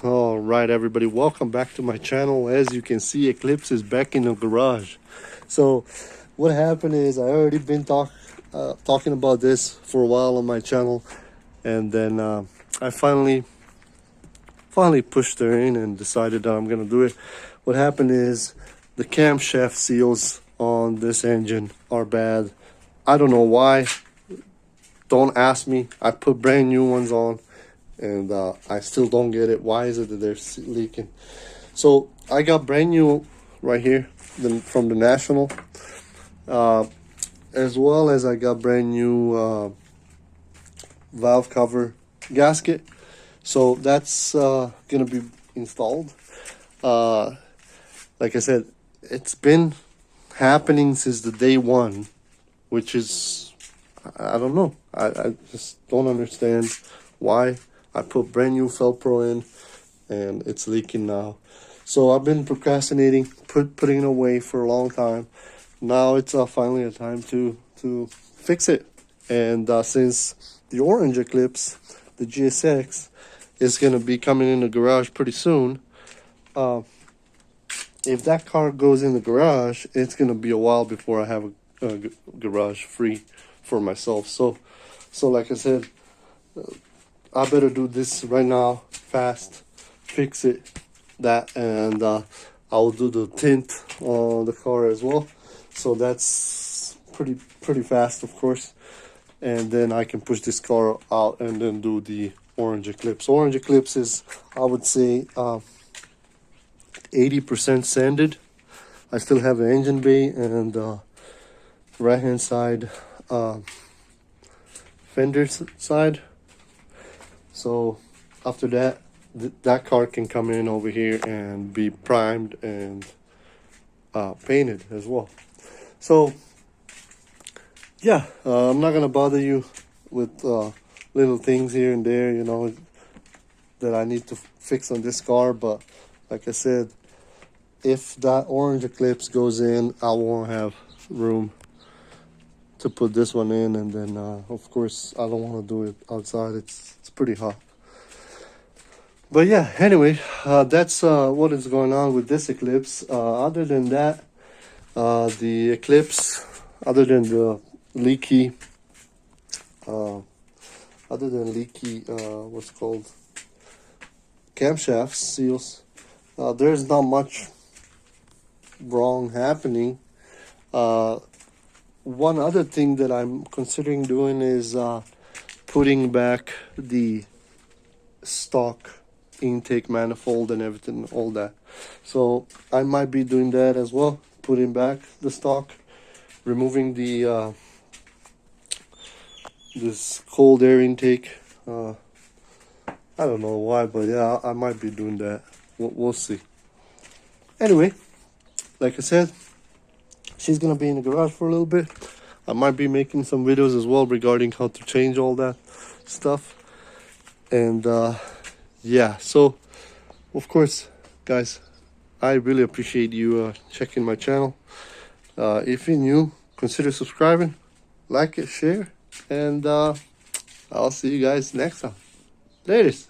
All right, everybody, welcome back to my channel. As you can see, Eclipse is back in the garage. So what happened is I already been talking about this for a while on my channel, and then I finally pushed her in and decided that I'm gonna do it. What happened is the camshaft seals on this engine are bad. I don't know why. Don't ask me. I put brand new ones on, and I still don't get it. Why is it that they're leaking? So I got brand new right here from the National, as well as I got brand new valve cover gasket. So that's gonna be installed. Like I said, it's been happening since the day one, which is, I don't know. I just don't understand why. I put brand new Felpro in and it's leaking now. So I've been procrastinating, putting it away for a long time. Now it's finally a time to fix it. And since the orange Eclipse, the GSX, is going to be coming in the garage pretty soon, if that car goes in the garage, it's going to be a while before I have a garage free for myself. So like I said, I better do this right now, fast, fix it, and I'll do the tint on the car as well. So that's pretty fast, of course. And then I can push this car out and then do the orange Eclipse. Orange Eclipse is, I would say, 80% sanded. I still have the engine bay and right hand side fender side. So after that, that car can come in over here and be primed and painted as well. So yeah, I'm not gonna bother you with little things here and there, you know, that I need to fix on this car. But like I said, if that orange Eclipse goes in, I won't have room to put this one in. And then of course I don't want to do it outside. It's pretty hot. But yeah, anyway, that's what is going on with this Eclipse. Other than that, the Eclipse, other than the leaky what's called camshaft seals, there's not much wrong happening. One other thing that I'm considering doing is putting back the stock intake manifold and everything, all that. So I might be doing that as well, putting back the stock, removing the this cold air intake. I don't know why, but yeah, I might be doing that. We'll see. Anyway, like I said, she's gonna be in the garage for a little bit. I might be making some videos as well regarding how to change all that stuff. And yeah, so of course, guys, I really appreciate you checking my channel. If you're new, consider subscribing, like it, share, and I'll see you guys next time. Laters.